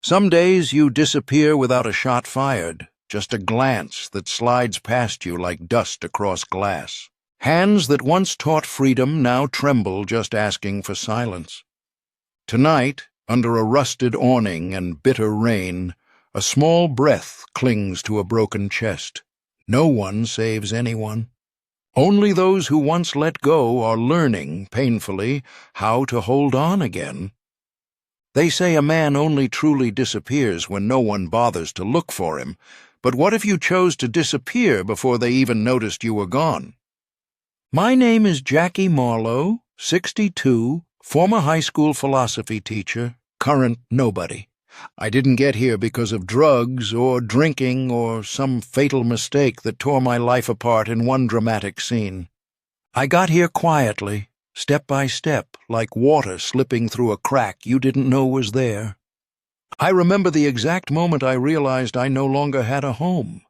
Some days you disappear without a shot fired, just a glance that slides past you like dust across glass. Hands that once taught freedom now tremble just asking for silence. Tonight, under a rusted awning and bitter rain, a small breath clings to a broken chest. No one saves anyone. Only those who once let go are learning, painfully, how to hold on again. They say a man only truly disappears when no one bothers to look for him, but what if you chose to disappear before they even noticed you were gone? My name is Jackie Marlowe, 62, former high school philosophy teacher, current nobody. I didn't get here because of drugs or drinking or some fatal mistake that tore my life apart in one dramatic scene. I got here quietly, step by step, like water slipping through a crack you didn't know was there. I remember the exact moment I realized I no longer had a home.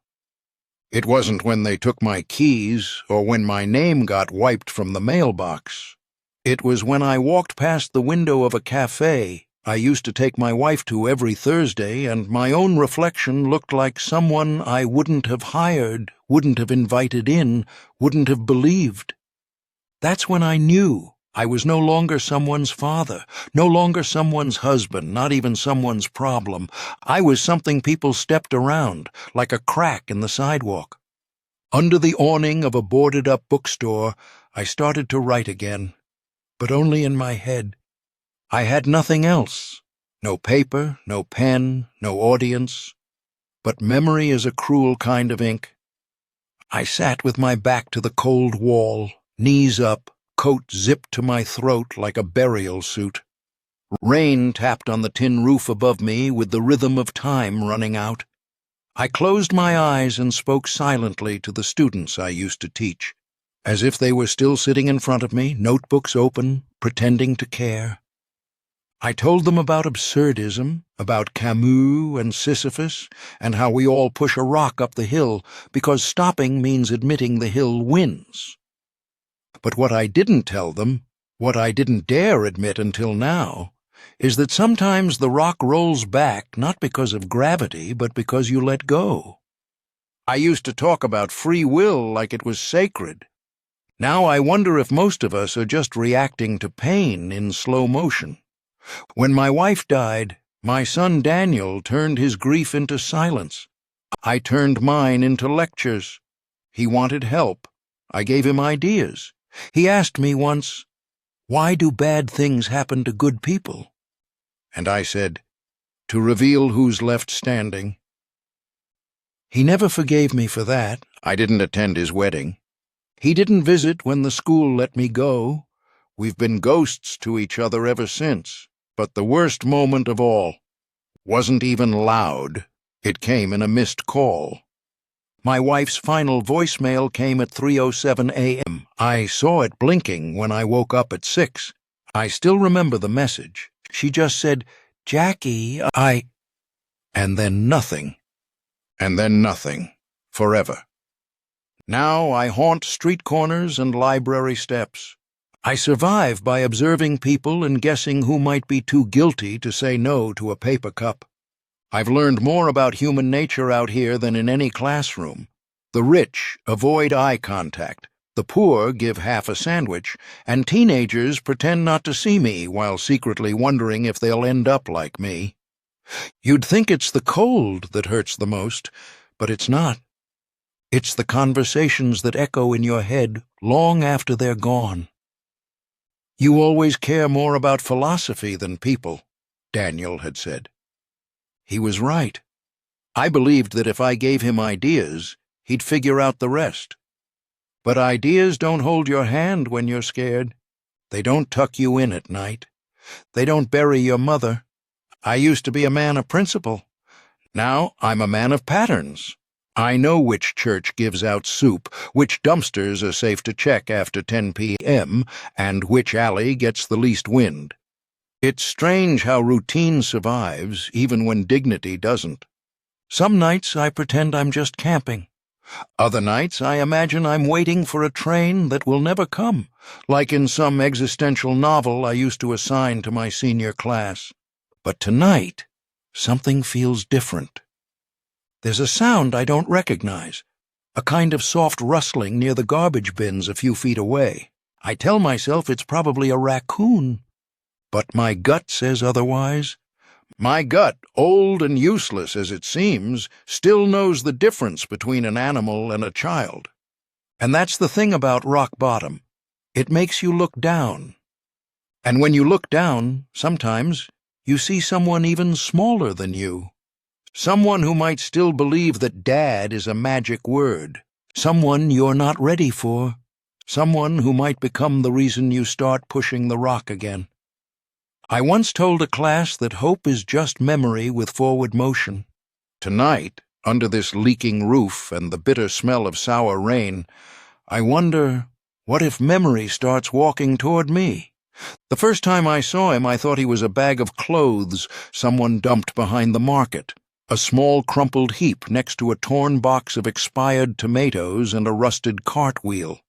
It wasn't when they took my keys or when my name got wiped from the mailbox. It was when I walked past the window of a cafe I used to take my wife to every Thursday, and my own reflection looked like someone I wouldn't have hired, wouldn't have invited in, wouldn't have believed. That's when I knew I was no longer someone's father, no longer someone's husband, not even someone's problem. I was something people stepped around, like a crack in the sidewalk. Under the awning of a boarded-up bookstore, I started to write again, but only in my head. I had nothing else, no paper, no pen, no audience, but memory is a cruel kind of ink. I sat with my back to the cold wall, knees up, coat zipped to my throat like a burial suit. Rain tapped on the tin roof above me with the rhythm of time running out. I closed my eyes and spoke silently to the students I used to teach, as if they were still sitting in front of me, notebooks open, pretending to care. I told them about absurdism, about Camus and Sisyphus, and how we all push a rock up the hill because stopping means admitting the hill wins. But what I didn't tell them, what I didn't dare admit until now, is that sometimes the rock rolls back not because of gravity, but because you let go. I used to talk about free will like it was sacred. Now I wonder if most of us are just reacting to pain in slow motion. When my wife died, my son Daniel turned his grief into silence. I turned mine into lectures. He wanted help. I gave him ideas. He asked me once, "Why do bad things happen to good people?" And I said, "To reveal who's left standing." He never forgave me for that. I didn't attend his wedding. He didn't visit when the school let me go. We've been ghosts to each other ever since. But the worst moment of all wasn't even loud. It came in a missed call. My wife's final voicemail came at 3:07 a.m. I saw it blinking when I woke up at 6. I still remember the message. She just said, "Jackie, And then nothing. And then nothing. Forever. Now I haunt street corners and library steps. I survive by observing people and guessing who might be too guilty to say no to a paper cup. I've learned more about human nature out here than in any classroom. The rich avoid eye contact, the poor give half a sandwich, and teenagers pretend not to see me while secretly wondering if they'll end up like me. You'd think it's the cold that hurts the most, but it's not. It's the conversations that echo in your head long after they're gone. "You always care more about philosophy than people," Daniel had said. He was right. I believed that if I gave him ideas, he'd figure out the rest. But ideas don't hold your hand when you're scared. They don't tuck you in at night. They don't bury your mother. I used to be a man of principle. Now I'm a man of patterns. I know which church gives out soup, which dumpsters are safe to check after 10 p.m., and which alley gets the least wind. It's strange how routine survives, even when dignity doesn't. Some nights I pretend I'm just camping. Other nights I imagine I'm waiting for a train that will never come, like in some existential novel I used to assign to my senior class. But tonight, something feels different. There's a sound I don't recognize, a kind of soft rustling near the garbage bins a few feet away. I tell myself it's probably a raccoon, but my gut says otherwise. My gut, old and useless as it seems, still knows the difference between an animal and a child. And that's the thing about rock bottom. It makes you look down. And when you look down, sometimes, you see someone even smaller than you. Someone who might still believe that dad is a magic word. Someone you're not ready for. Someone who might become the reason you start pushing the rock again. I once told a class that hope is just memory with forward motion. Tonight, under this leaking roof and the bitter smell of sour rain, I wonder, what if memory starts walking toward me? The first time I saw him, I thought he was a bag of clothes someone dumped behind the market, a small crumpled heap next to a torn box of expired tomatoes and a rusted cartwheel.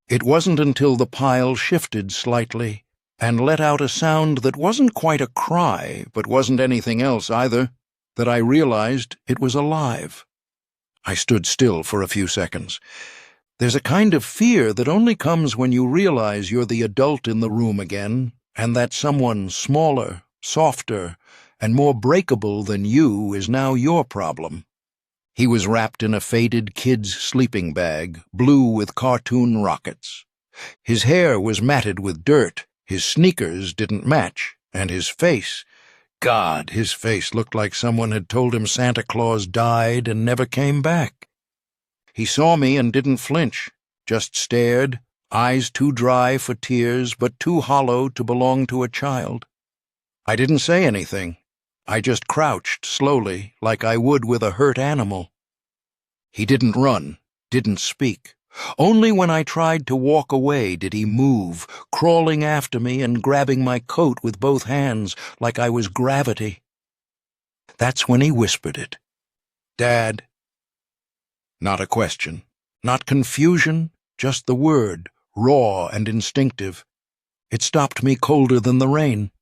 It wasn't until the pile shifted slightly and let out a sound that wasn't quite a cry, but wasn't anything else either, that I realized it was alive. I stood still for a few seconds. There's a kind of fear that only comes when you realize you're the adult in the room again, and that someone smaller, softer, and more breakable than you is now your problem. He was wrapped in a faded kid's sleeping bag, blue with cartoon rockets. His hair was matted with dirt, his sneakers didn't match, and his face, God, his face looked like someone had told him Santa Claus died and never came back. He saw me and didn't flinch, just stared, eyes too dry for tears but too hollow to belong to a child. I didn't say anything. I just crouched slowly, like I would with a hurt animal. He didn't run, didn't speak. Only when I tried to walk away did he move, crawling after me and grabbing my coat with both hands like I was gravity. That's when he whispered it. Dad. Not a question, not confusion, just the word, raw and instinctive. It stopped me colder than the rain.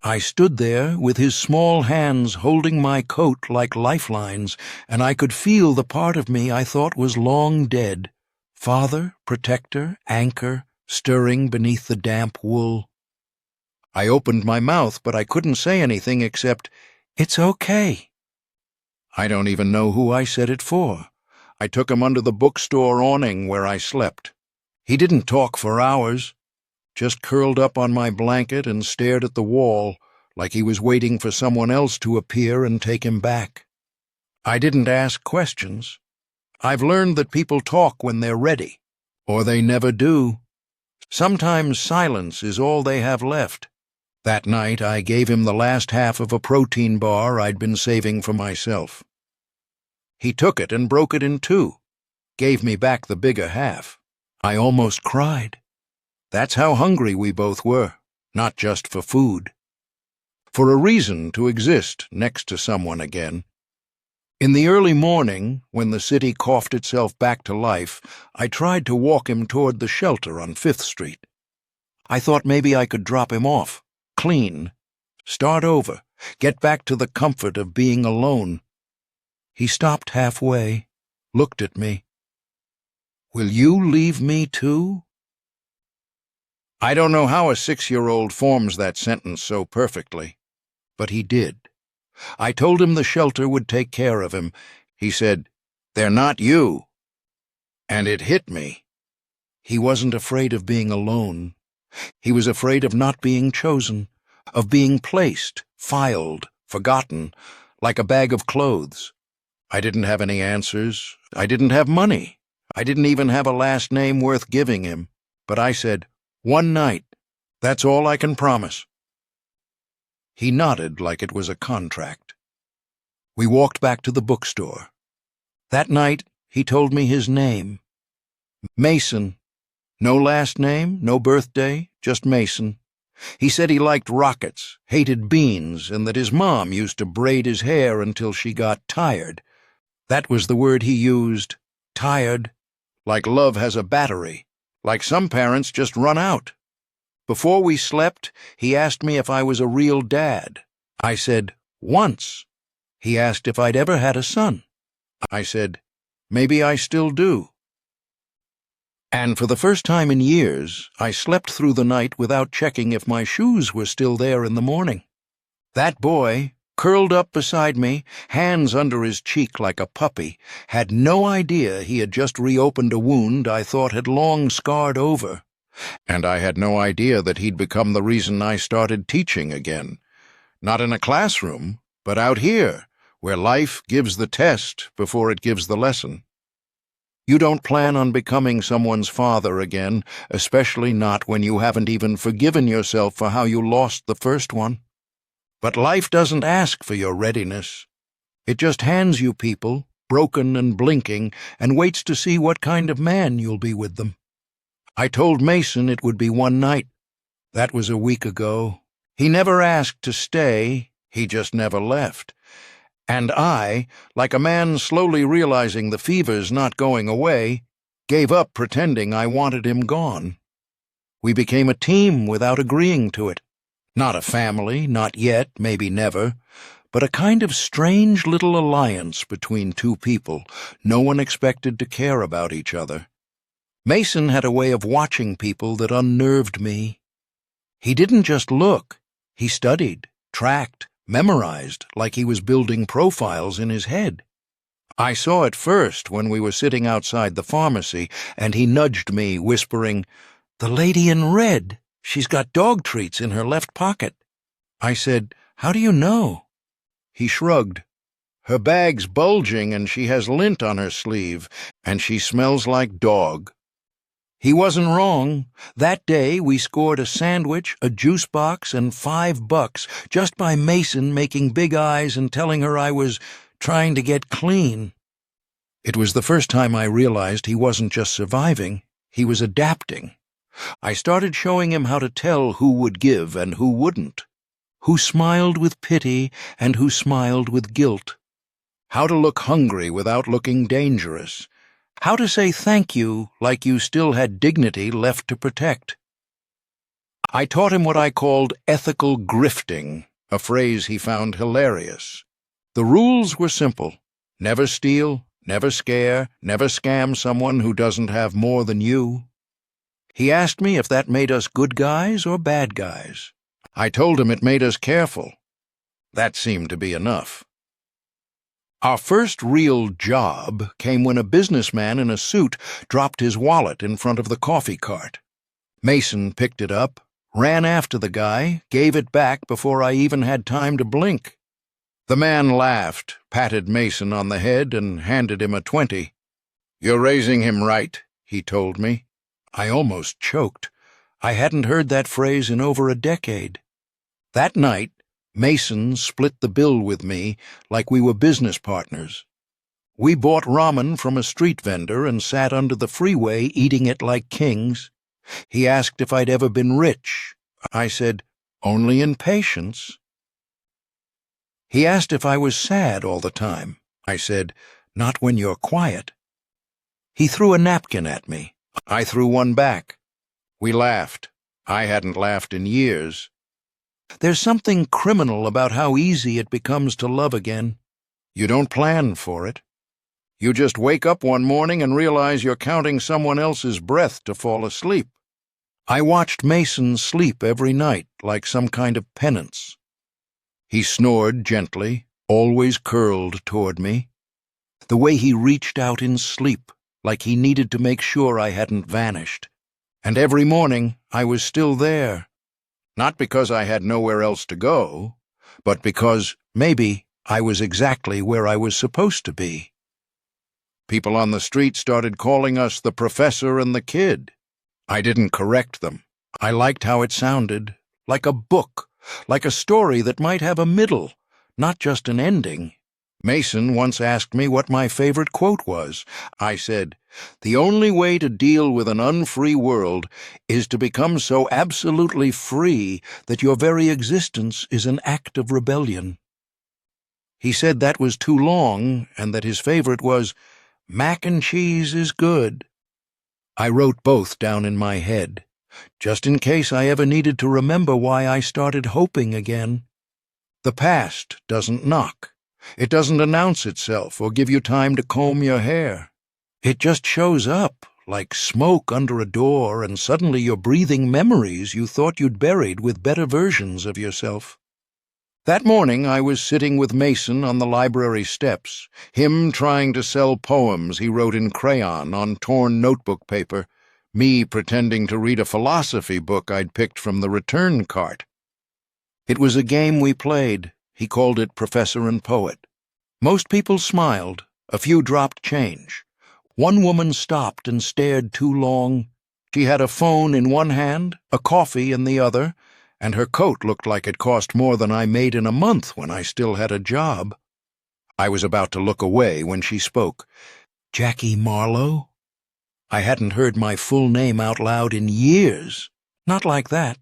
I stood there with his small hands holding my coat like lifelines, and I could feel the part of me I thought was long dead. Father, protector, anchor, stirring beneath the damp wool. I opened my mouth, but I couldn't say anything except, "It's okay." I don't even know who I said it for. I took him under the bookstore awning where I slept. He didn't talk for hours, just curled up on my blanket and stared at the wall like he was waiting for someone else to appear and take him back. I didn't ask questions. I've learned that people talk when they're ready, or they never do. Sometimes silence is all they have left. That night I gave him the last half of a protein bar I'd been saving for myself. He took it and broke it in two, gave me back the bigger half. I almost cried. That's how hungry we both were, not just for food. For a reason to exist next to someone again. In the early morning, when the city coughed itself back to life, I tried to walk him toward the shelter on 5th Street. I thought maybe I could drop him off, clean, start over, get back to the comfort of being alone. He stopped halfway, looked at me. "Will you leave me too?" I don't know how a 6-year-old forms that sentence so perfectly, but he did. I told him the shelter would take care of him. He said, "They're not you." And it hit me. He wasn't afraid of being alone. He was afraid of not being chosen, of being placed, filed, forgotten, like a bag of clothes. I didn't have any answers. I didn't have money. I didn't even have a last name worth giving him. But I said, "1 night. That's all I can promise." He nodded like it was a contract. We walked back to the bookstore. That night, he told me his name. Mason. No last name, no birthday, just Mason. He said he liked rockets, hated beans, and that his mom used to braid his hair until she got tired. That was the word he used, tired. Like love has a battery, like some parents just run out. Before we slept, he asked me if I was a real dad. I said, Once, he asked if I'd ever had a son. I said, maybe I still do. And for the first time in years, I slept through the night without checking if my shoes were still there in the morning. That boy, curled up beside me, hands under his cheek like a puppy, had no idea he had just reopened a wound I thought had long scarred over. And I had no idea that he'd become the reason I started teaching again. Not in a classroom, but out here, where life gives the test before it gives the lesson. You don't plan on becoming someone's father again, especially not when you haven't even forgiven yourself for how you lost the first one. But life doesn't ask for your readiness. It just hands you people, broken and blinking, and waits to see what kind of man you'll be with them. I told Mason it would be one night. That was a week ago. He never asked to stay, he just never left. And I, like a man slowly realizing the fever's not going away, gave up pretending I wanted him gone. We became a team without agreeing to it. Not a family, not yet, maybe never, but a kind of strange little alliance between two people no one expected to care about each other. Mason had a way of watching people that unnerved me. He didn't just look, he studied, tracked, memorized like he was building profiles in his head. I saw it first when we were sitting outside the pharmacy, and he nudged me, whispering, "The lady in red, she's got dog treats in her left pocket." I said, "How do you know?" He shrugged. "Her bag's bulging and she has lint on her sleeve, and she smells like dog." He wasn't wrong. That day we scored a sandwich, a juice box, and $5 just by Mason making big eyes and telling her I was trying to get clean. It was the first time I realized he wasn't just surviving, he was adapting. I started showing him how to tell who would give and who wouldn't, who smiled with pity and who smiled with guilt, how to look hungry without looking dangerous, how to say thank you like you still had dignity left to protect. I taught him what I called ethical grifting, a phrase he found hilarious. The rules were simple. Never steal, never scare, never scam someone who doesn't have more than you. He asked me if that made us good guys or bad guys. I told him it made us careful. That seemed to be enough. Our first real job came when a businessman in a suit dropped his wallet in front of the coffee cart. Mason picked it up, ran after the guy, gave it back before I even had time to blink. The man laughed, patted Mason on the head, and handed him a 20. "You're raising him right," he told me. I almost choked. I hadn't heard that phrase in over a decade. That night, Mason split the bill with me like we were business partners. We bought ramen from a street vendor and sat under the freeway eating it like kings. He asked if I'd ever been rich. I said, "Only in patience." He asked if I was sad all the time. I said, "Not when you're quiet." He threw a napkin at me. I threw one back. We laughed. I hadn't laughed in years. There's something criminal about how easy it becomes to love again. You don't plan for it. You just wake up one morning and realize you're counting someone else's breath to fall asleep. I watched Mason sleep every night like some kind of penance. He snored gently, always curled toward me. The way he reached out in sleep, like he needed to make sure I hadn't vanished. And every morning I was still there. Not because I had nowhere else to go, but because, maybe, I was exactly where I was supposed to be. People on the street started calling us the professor and the kid. I didn't correct them. I liked how it sounded, like a book, like a story that might have a middle, not just an ending. Mason once asked me what my favorite quote was. I said, "The only way to deal with an unfree world is to become so absolutely free that your very existence is an act of rebellion." He said that was too long and that his favorite was, "Mac and cheese is good." I wrote both down in my head, just in case I ever needed to remember why I started hoping again. The past doesn't knock. It doesn't announce itself or give you time to comb your hair. It just shows up, like smoke under a door, and suddenly you're breathing memories you thought you'd buried with better versions of yourself. That morning I was sitting with Mason on the library steps, him trying to sell poems he wrote in crayon on torn notebook paper, me pretending to read a philosophy book I'd picked from the return cart. It was a game we played. He called it Professor and Poet. Most people smiled. A few dropped change. One woman stopped and stared too long. She had a phone in one hand, a coffee in the other, and her coat looked like it cost more than I made in a month when I still had a job. I was about to look away when she spoke. Jackie Marlowe? I hadn't heard my full name out loud in years. Not like that.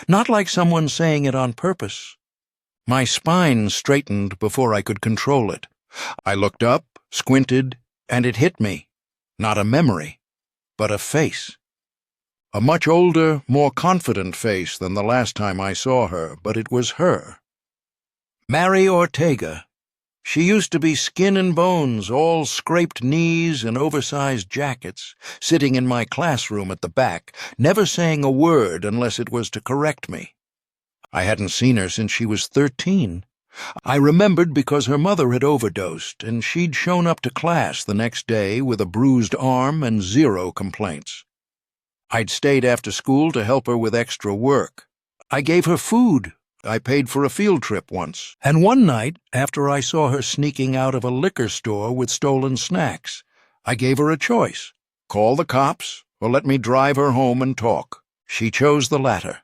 Not like someone saying it on purpose. My spine straightened before I could control it. I looked up, squinted, and it hit me. Not a memory, but a face. A much older, more confident face than the last time I saw her, but it was her. Mary Ortega. She used to be skin and bones, all scraped knees and oversized jackets, sitting in my classroom at the back, never saying a word unless it was to correct me. I hadn't seen her since she was 13. I remembered because her mother had overdosed, and she'd shown up to class the next day with a bruised arm and 0 complaints. I'd stayed after school to help her with extra work. I gave her food. I paid for a field trip once. And one night, after I saw her sneaking out of a liquor store with stolen snacks, I gave her a choice. Call the cops, or let me drive her home and talk. She chose the latter.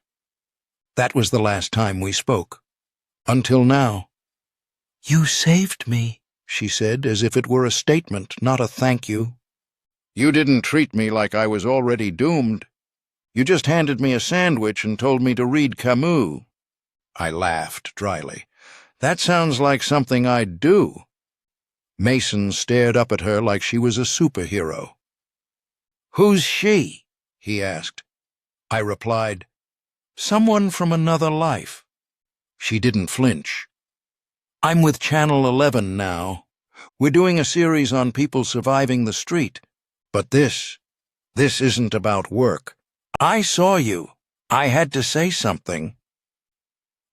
That was the last time we spoke. Until now. "You saved me," she said, as if it were a statement, not a thank you. "You didn't treat me like I was already doomed. You just handed me a sandwich and told me to read Camus." I laughed dryly. "That sounds like something I'd do." Mason stared up at her like she was a superhero. "Who's she?" he asked. I replied, "Someone from another life." She didn't flinch. "I'm with Channel 11 now. We're doing a series on people surviving the street. But this isn't about work. I saw you. I had to say something."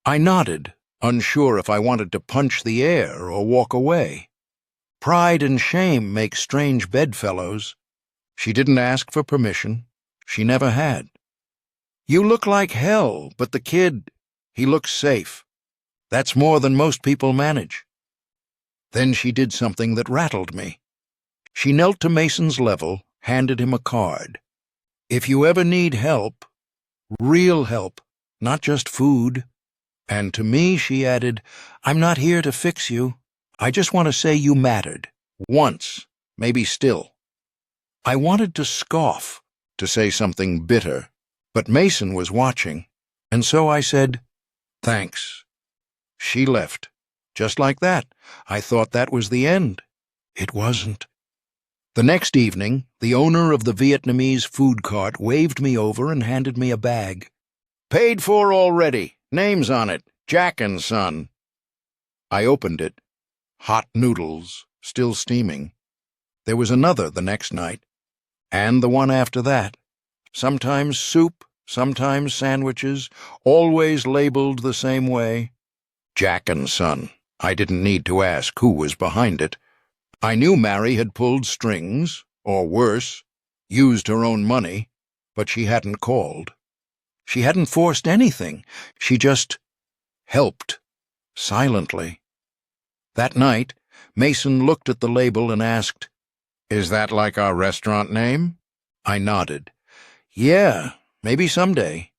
I nodded, unsure if I wanted to punch the air or walk away. Pride and shame make strange bedfellows. She didn't ask for permission. She never had. "You look like hell, but the kid, he looks safe. That's more than most people manage." Then she did something that rattled me. She knelt to Mason's level, handed him a card. "If you ever need help, real help, not just food." And to me she added, "I'm not here to fix you. I just want to say you mattered. Once, maybe still." I wanted to scoff, to say something bitter, but Mason was watching, and so I said, "Thanks." She left. Just like that. I thought that was the end. It wasn't. The next evening, the owner of the Vietnamese food cart waved me over and handed me a bag. "Paid for already. Names on it. Jack and Son." I opened it. Hot noodles, still steaming. There was another the next night, and the one after that. Sometimes soup, sometimes sandwiches, always labeled the same way. Jack and Son. I didn't need to ask who was behind it. I knew Mary had pulled strings, or worse, used her own money, but she hadn't called. She hadn't forced anything. She just helped, silently. That night, Mason looked at the label and asked, "Is that like our restaurant name?" I nodded. "Yeah, maybe someday."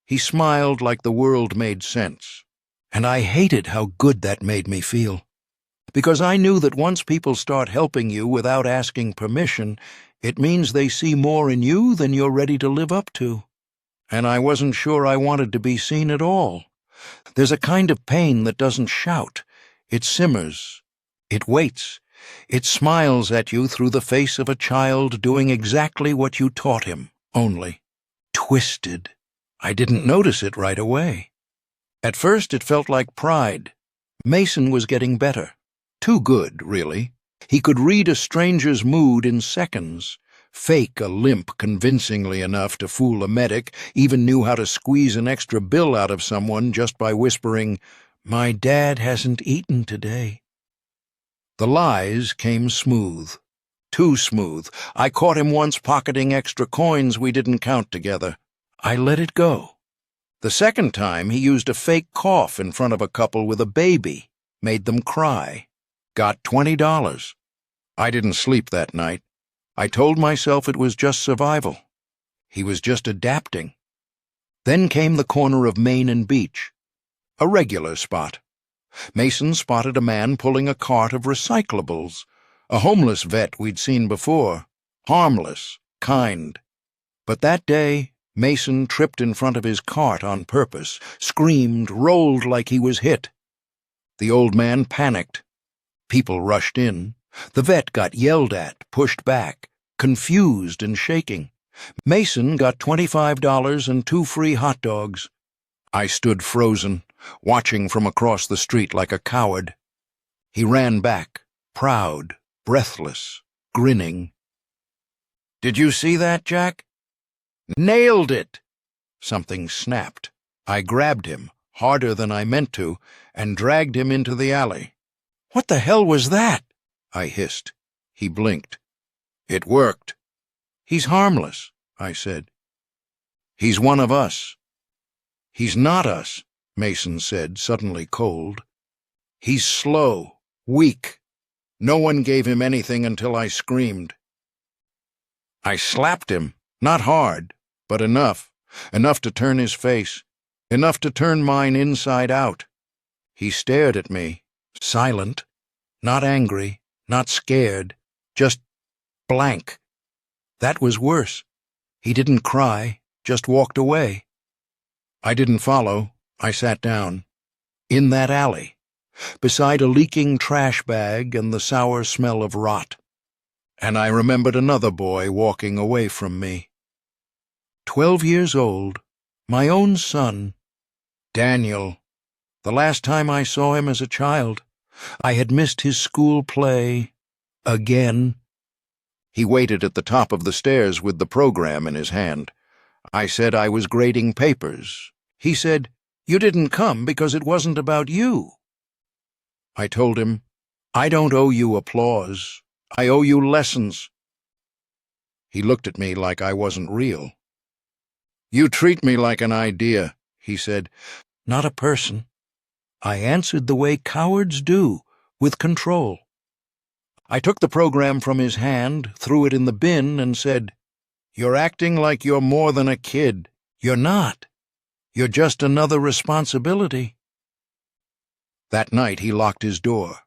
He smiled like the world made sense, and I hated how good that made me feel. Because I knew that once people start helping you without asking permission, it means they see more in you than you're ready to live up to. And I wasn't sure I wanted to be seen at all. There's a kind of pain that doesn't shout. It simmers. It waits. It smiles at you through the face of a child doing exactly what you taught him, only twisted. I didn't notice it right away. At first it felt like pride, Mason was getting better. Too good, really. He could read a stranger's mood in seconds, fake a limp convincingly enough to fool a medic, even knew how to squeeze an extra bill out of someone just by whispering, "My dad hasn't eaten today." The lies came smooth. Too smooth. I caught him once pocketing extra coins we didn't count together. I let it go. The second time, he used a fake cough in front of a couple with a baby, made them cry. Got $20. I didn't sleep that night. I told myself it was just survival. He was just adapting. Then came the corner of Main and Beach. A regular spot. Mason spotted a man pulling a cart of recyclables. A homeless vet we'd seen before. Harmless, kind. But that day, Mason tripped in front of his cart on purpose, screamed, rolled like he was hit. The old man panicked. People rushed in. The vet got yelled at, pushed back, confused and shaking. Mason got $25 and 2 free hot dogs. I stood frozen, watching from across the street like a coward. He ran back, proud, breathless, grinning. "Did you see that, Jack?" "Nailed it!" Something snapped. I grabbed him, harder than I meant to, and dragged him into the alley. "What the hell was that?" I hissed. He blinked. "It worked." "He's harmless," I said. "He's one of us." "He's not us," Mason said, suddenly cold. "He's slow, weak. No one gave him anything until I screamed." I slapped him, not hard, but enough to turn his face, enough to turn mine inside out. He stared at me, silent, not angry, not scared, just blank. That was worse. He didn't cry, just walked away. I didn't follow. I sat down. In that alley, beside a leaking trash bag and the sour smell of rot. And I remembered another boy walking away from me. 12 years old, my own son, Daniel. The last time I saw him as a child, I had missed his school play again. He waited at the top of the stairs with the program in his hand. I said I was grading papers. He said, "You didn't come because it wasn't about you." I told him, "I don't owe you applause. I owe you lessons." He looked at me like I wasn't real. "You treat me like an idea," he said, "not a person." I answered the way cowards do, with control. I took the program from his hand, threw it in the bin, and said, "You're acting like you're more than a kid. You're not. You're just another responsibility." That night he locked his door.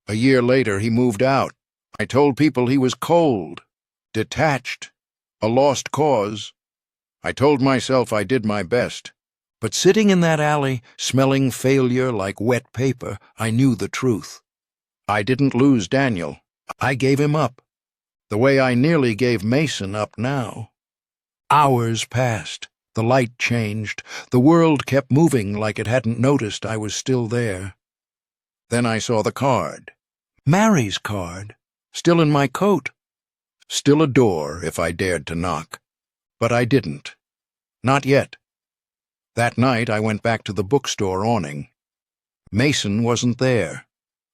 A year later he moved out. I told people he was cold, detached, a lost cause. I told myself I did my best. But sitting in that alley, smelling failure like wet paper, I knew the truth. I didn't lose Daniel. I gave him up, the way I nearly gave Mason up now. Hours passed. The light changed. The world kept moving like it hadn't noticed I was still there. Then I saw the card. Mary's card. Still in my coat. Still a door if I dared to knock. But I didn't. Not yet. That night I went back to the bookstore awning. Mason wasn't there.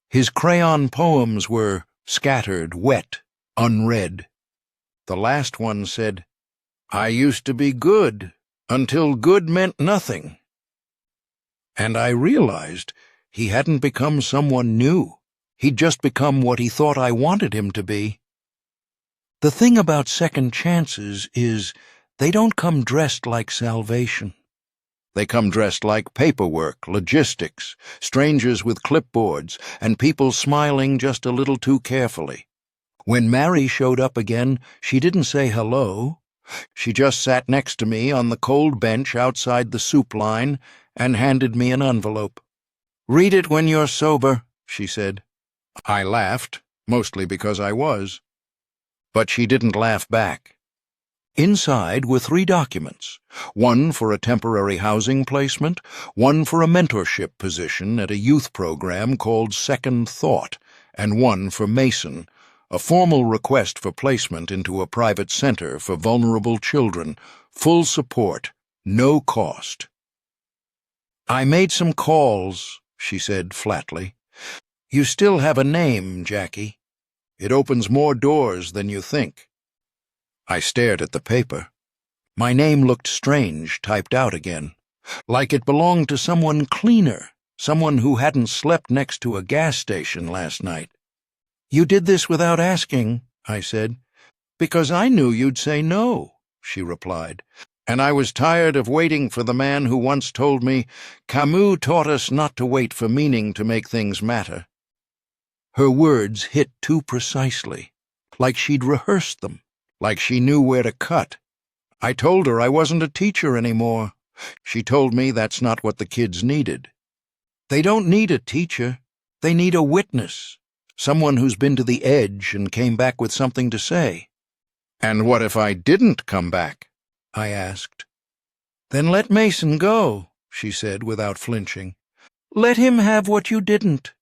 His crayon poems were scattered, wet, unread. The last one said, "I used to be good, until good meant nothing." And I realized he hadn't become someone new. He'd just become what he thought I wanted him to be. The thing about second chances is they don't come dressed like salvation. They come dressed like paperwork, logistics, strangers with clipboards, and people smiling just a little too carefully. When Mary showed up again, she didn't say hello. She just sat next to me on the cold bench outside the soup line and handed me an envelope. "Read it when you're sober," she said. I laughed, mostly because I was. But she didn't laugh back. Inside were 3 documents, one for a temporary housing placement, one for a mentorship position at a youth program called Second Thought, and one for Mason, a formal request for placement into a private center for vulnerable children, full support, no cost. "I made some calls," she said flatly. "You still have a name, Jackie. It opens more doors than you think." I stared at the paper. My name looked strange, typed out again, like it belonged to someone cleaner, someone who hadn't slept next to a gas station last night. "You did this without asking," I said. "Because I knew you'd say no," she replied. "And I was tired of waiting for the man who once told me, 'Camus taught us not to wait for meaning to make things matter.'" Her words hit too precisely, like she'd rehearsed them, like she knew where to cut. I told her I wasn't a teacher anymore. She told me that's not what the kids needed. They don't need a teacher. They need a witness, someone who's been to the edge and came back with something to say. "And what if I didn't come back?" I asked. "Then let Mason go," she said without flinching. "Let him have what you didn't."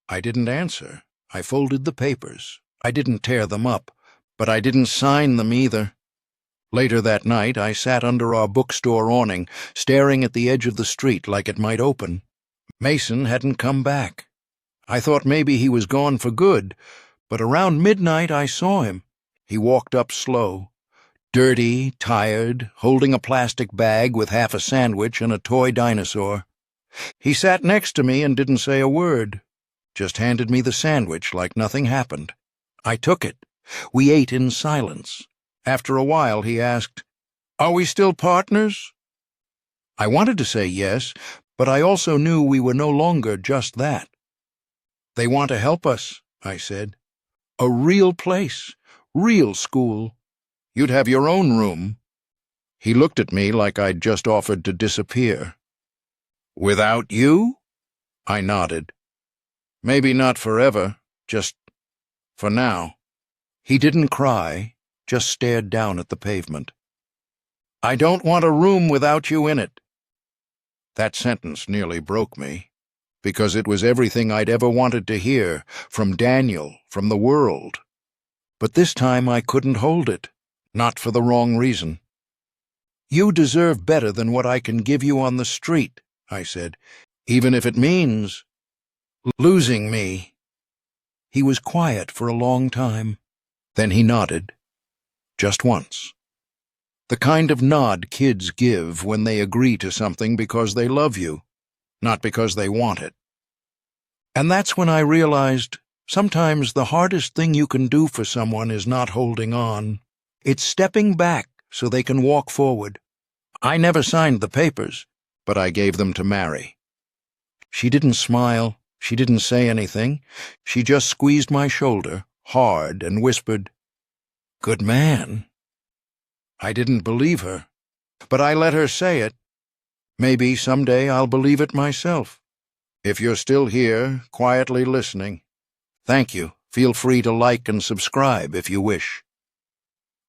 I didn't answer. I folded the papers. I didn't tear them up, but I didn't sign them either. Later that night, I sat under our bookstore awning, staring at the edge of the street like it might open. Mason hadn't come back. I thought maybe he was gone for good, but around midnight I saw him. He walked up slow, dirty, tired, holding a plastic bag with half a sandwich and a toy dinosaur. He sat next to me and didn't say a word, just handed me the sandwich like nothing happened. I took it. We ate in silence. After a while, he asked, "Are we still partners?" I wanted to say yes, but I also knew we were no longer just that. "They want to help us," I said. "A real place, real school. You'd have your own room." He looked at me like I'd just offered to disappear. "Without you?" I nodded. "Maybe not forever, just for now." He didn't cry, just stared down at the pavement. "I don't want a room without you in it." That sentence nearly broke me, because it was everything I'd ever wanted to hear, from Daniel, from the world. But this time I couldn't hold it, not for the wrong reason. "You deserve better than what I can give you on the street," I said, "even if it means losing me." He was quiet for a long time. Then he nodded, just once. The kind of nod kids give when they agree to something because they love you, not because they want it. And that's when I realized sometimes the hardest thing you can do for someone is not holding on. It's stepping back so they can walk forward. I never signed the papers, but I gave them to Mary. She didn't smile. She didn't say anything. She just squeezed my shoulder, hard, and whispered, "Good man." I didn't believe her, but I let her say it. Maybe someday I'll believe it myself. If you're still here, quietly listening, thank you. Feel free to like and subscribe if you wish.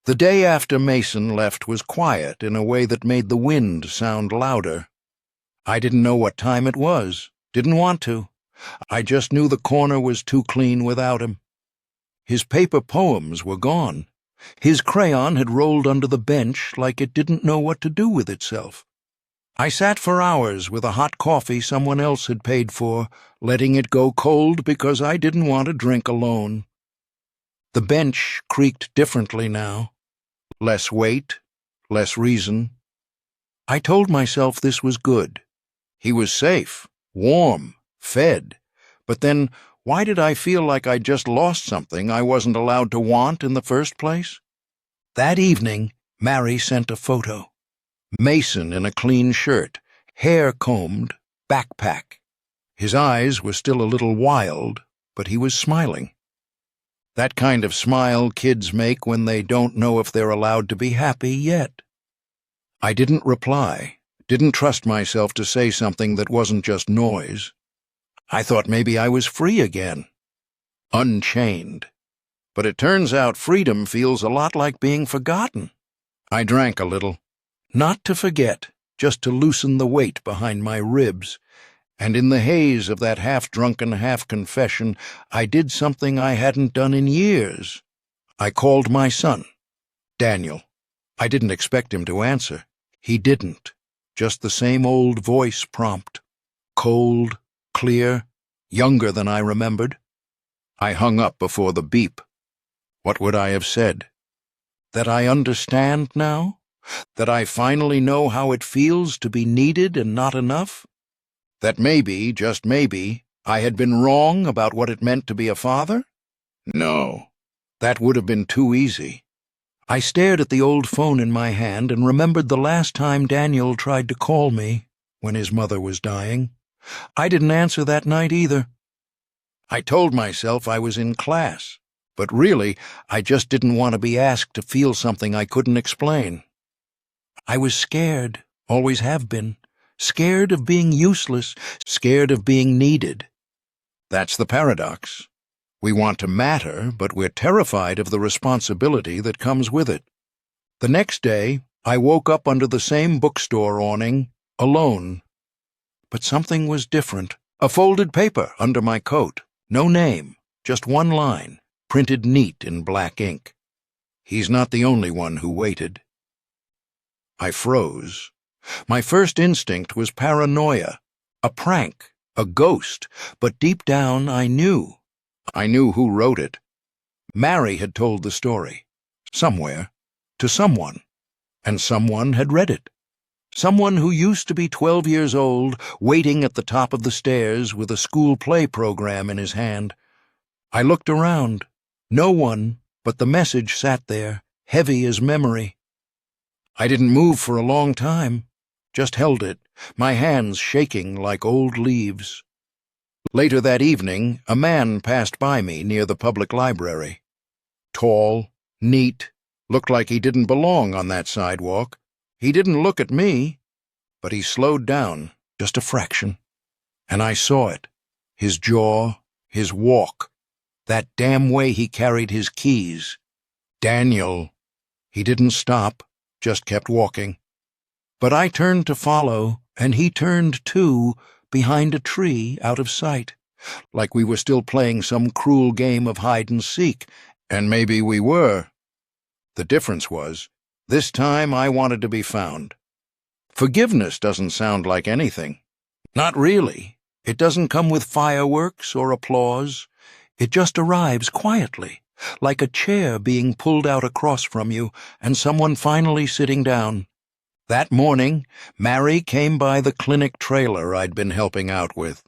The day after Mason left was quiet in a way that made the wind sound louder. I didn't know what time it was, didn't want to. I just knew the corner was too clean without him. His paper poems were gone. His crayon had rolled under the bench like it didn't know what to do with itself. I sat for hours with a hot coffee someone else had paid for, letting it go cold because I didn't want to drink alone. The bench creaked differently now. Less weight, less reason. I told myself this was good. He was safe, warm, fed. But then, why did I feel like I'd just lost something I wasn't allowed to want in the first place? That evening, Mary sent a photo. Mason in a clean shirt, hair combed, backpack. His eyes were still a little wild, but he was smiling. That kind of smile kids make when they don't know if they're allowed to be happy yet. I didn't reply, didn't trust myself to say something that wasn't just noise. I thought maybe I was free again, unchained. But it turns out freedom feels a lot like being forgotten. I drank a little, not to forget, just to loosen the weight behind my ribs, and in the haze of that half-drunken half-confession, I did something I hadn't done in years. I called my son, Daniel. I didn't expect him to answer. He didn't. Just the same old voice prompt. Cold, clear, younger than I remembered. I hung up before the beep. What would I have said? That I understand now? That I finally know how it feels to be needed and not enough? That maybe, just maybe, I had been wrong about what it meant to be a father? No, that would have been too easy. I stared at the old phone in my hand and remembered the last time Daniel tried to call me, when his mother was dying. I didn't answer that night either. I told myself I was in class, but really, I just didn't want to be asked to feel something I couldn't explain. I was scared, always have been. Scared of being useless, scared of being needed. That's the paradox. We want to matter, but we're terrified of the responsibility that comes with it. The next day, I woke up under the same bookstore awning, alone. But something was different. A folded paper under my coat. No name, just one line, printed neat in black ink. He's not the only one who waited. I froze. My first instinct was paranoia, a prank, a ghost, but deep down I knew. I knew who wrote it. Mary had told the story, somewhere, to someone, and someone had read it. Someone who used to be 12 years old, waiting at the top of the stairs with a school play program in his hand. I looked around. No one, but the message sat there, heavy as memory. I didn't move for a long time, just held it, my hands shaking like old leaves. Later that evening, a man passed by me near the public library. Tall, neat, looked like he didn't belong on that sidewalk. He didn't look at me, but he slowed down, just a fraction. And I saw it, his jaw, his walk, that damn way he carried his keys. Daniel. He didn't stop, just kept walking. But I turned to follow, and he turned too, behind a tree out of sight, like we were still playing some cruel game of hide-and-seek, and maybe we were. The difference was, this time I wanted to be found. Forgiveness doesn't sound like anything. Not really. It doesn't come with fireworks or applause. It just arrives quietly, like a chair being pulled out across from you and someone finally sitting down. That morning, Mary came by the clinic trailer I'd been helping out with.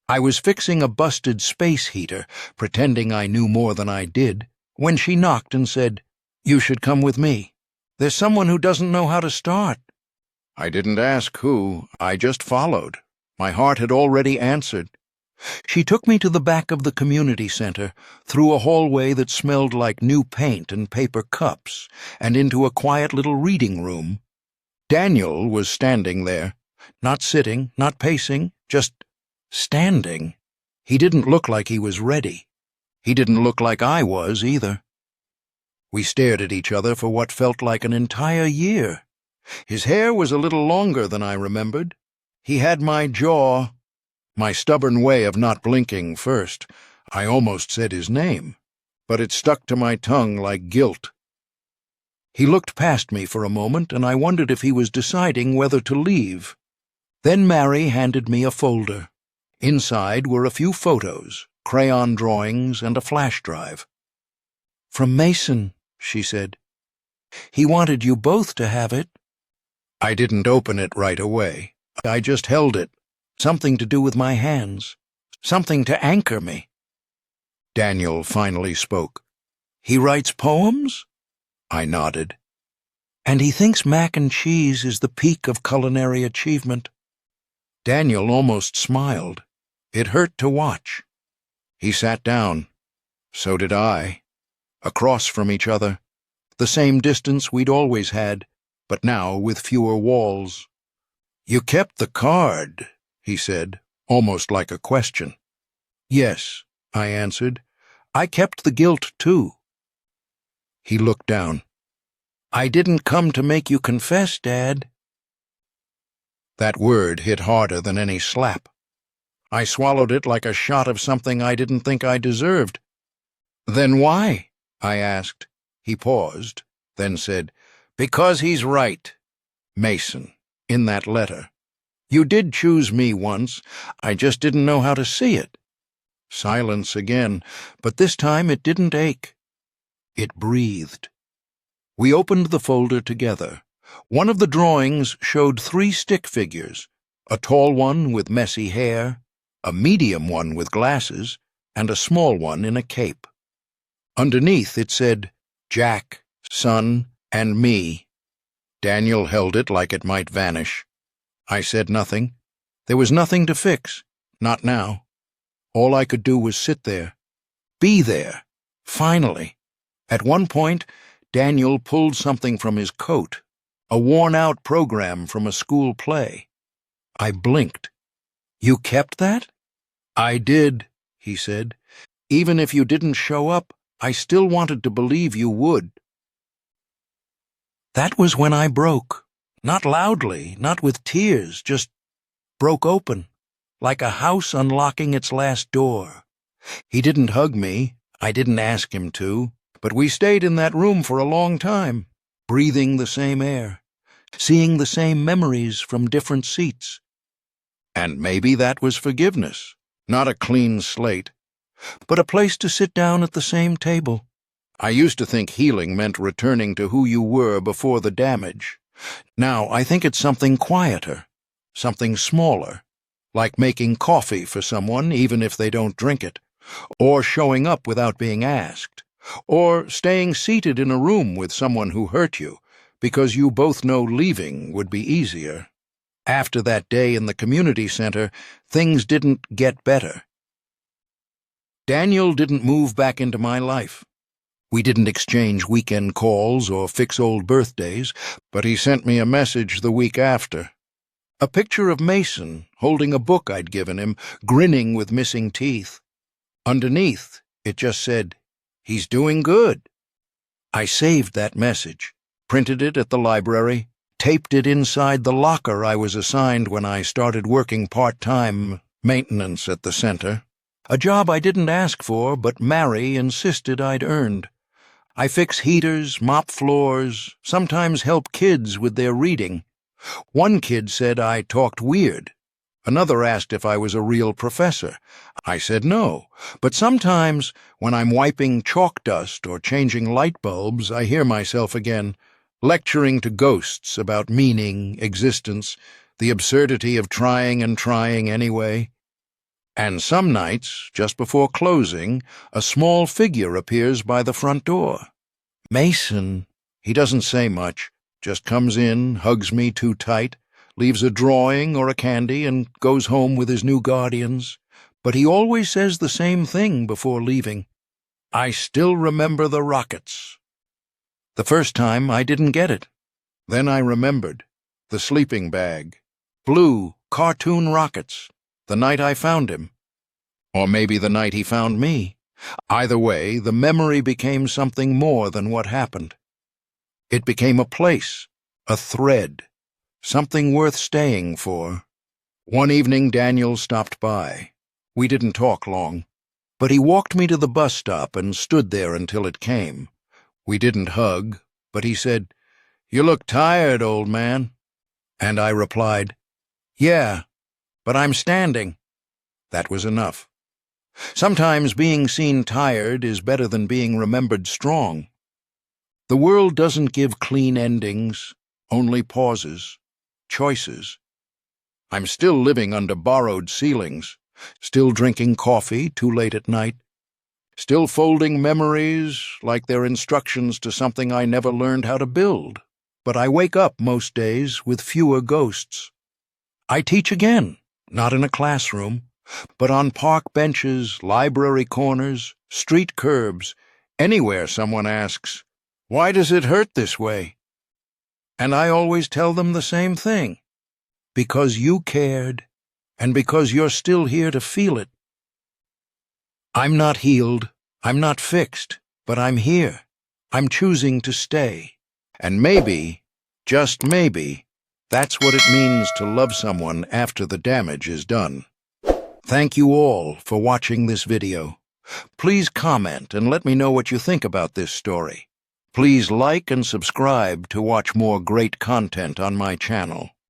I was fixing a busted space heater, pretending I knew more than I did, when she knocked and said, "You should come with me. There's someone who doesn't know how to start." I didn't ask who, I just followed. My heart had already answered. She took me to the back of the community center, through a hallway that smelled like new paint and paper cups, and into a quiet little reading room. Daniel was standing there, not sitting, not pacing, just standing. He didn't look like he was ready. He didn't look like I was either. We stared at each other for what felt like an entire year. His hair was a little longer than I remembered. He had my jaw, my stubborn way of not blinking first. I almost said his name, but it stuck to my tongue like guilt. He looked past me for a moment, and I wondered if he was deciding whether to leave. Then Mary handed me a folder. Inside were a few photos, crayon drawings, and a flash drive. "From Mason," she said. "He wanted you both to have it." I didn't open it right away. I just held it. Something to do with my hands. Something to anchor me. Daniel finally spoke. "He writes poems?" I nodded. "And he thinks mac and cheese is the peak of culinary achievement." Daniel almost smiled. It hurt to watch. He sat down. So did I. Across from each other. The same distance we'd always had, but now with fewer walls. "You kept the card," he said, almost like a question. "Yes," I answered. "I kept the guilt, too." He looked down. I didn't come to make you confess, Dad. That word hit harder than any slap. I swallowed it like a shot of something I didn't think I deserved. Then why? I asked. He paused, then said, Because he's right. Mason, in that letter. You did choose me once. I just didn't know how to see it. Silence again, but this time it didn't ache. It breathed. We opened the folder together. One of the drawings showed 3 stick figures, a tall one with messy hair, a medium one with glasses, and a small one in a cape. Underneath it said, Jack, son, and me. Daniel held it like it might vanish. I said nothing. There was nothing to fix, not now. All I could do was sit there. Be there. Finally. At one point, Daniel pulled something from his coat, a worn-out program from a school play. I blinked. You kept that? I did, he said. Even if you didn't show up, I still wanted to believe you would. That was when I broke. Not loudly, not with tears, just broke open, like a house unlocking its last door. He didn't hug me. I didn't ask him to. But we stayed in that room for a long time, breathing the same air, seeing the same memories from different seats. And maybe that was forgiveness, not a clean slate, but a place to sit down at the same table. I used to think healing meant returning to who you were before the damage. Now I think it's something quieter, something smaller, like making coffee for someone even if they don't drink it, or showing up without being asked, or staying seated in a room with someone who hurt you because you both know leaving would be easier. After that day in the community center, things didn't get better. Daniel didn't move back into my life. We didn't exchange weekend calls or fix old birthdays, but he sent me a message the week after. A picture of Mason holding a book I'd given him, grinning with missing teeth. Underneath, it just said, He's doing good. I saved that message, printed it at the library, taped it inside the locker I was assigned when I started working part-time maintenance at the center, a job I didn't ask for but Mary insisted I'd earned. I fix heaters, mop floors, sometimes help kids with their reading. One kid said I talked weird. Another asked if I was a real professor. I said no, but sometimes when I'm wiping chalk dust or changing light bulbs, I hear myself again, lecturing to ghosts about meaning, existence, the absurdity of trying and trying anyway. And some nights, just before closing, a small figure appears by the front door. Mason. He doesn't say much, just comes in, hugs me too tight, leaves a drawing or a candy, and goes home with his new guardians. But he always says the same thing before leaving. I still remember the rockets. The first time I didn't get it. Then I remembered. The sleeping bag. Blue, cartoon rockets. The night I found him. Or maybe the night he found me. Either way, the memory became something more than what happened. It became a place, a thread, something worth staying for. One evening Daniel stopped by. We didn't talk long, but he walked me to the bus stop and stood there until it came. We didn't hug, but he said, "You look tired, old man." And I replied, "Yeah, but I'm standing." That was enough. Sometimes being seen tired is better than being remembered strong. The world doesn't give clean endings, only pauses, choices. I'm still living under borrowed ceilings, still drinking coffee too late at night, still folding memories like they're instructions to something I never learned how to build. But I wake up most days with fewer ghosts. I teach again, not in a classroom, but on park benches, library corners, street curbs, anywhere someone asks, "Why does it hurt this way?" And I always tell them the same thing. Because you cared, and because you're still here to feel it. I'm not healed, I'm not fixed, but I'm here. I'm choosing to stay. And maybe, just maybe, that's what it means to love someone after the damage is done. Thank you all for watching this video. Please comment and let me know what you think about this story. Please like and subscribe to watch more great content on my channel.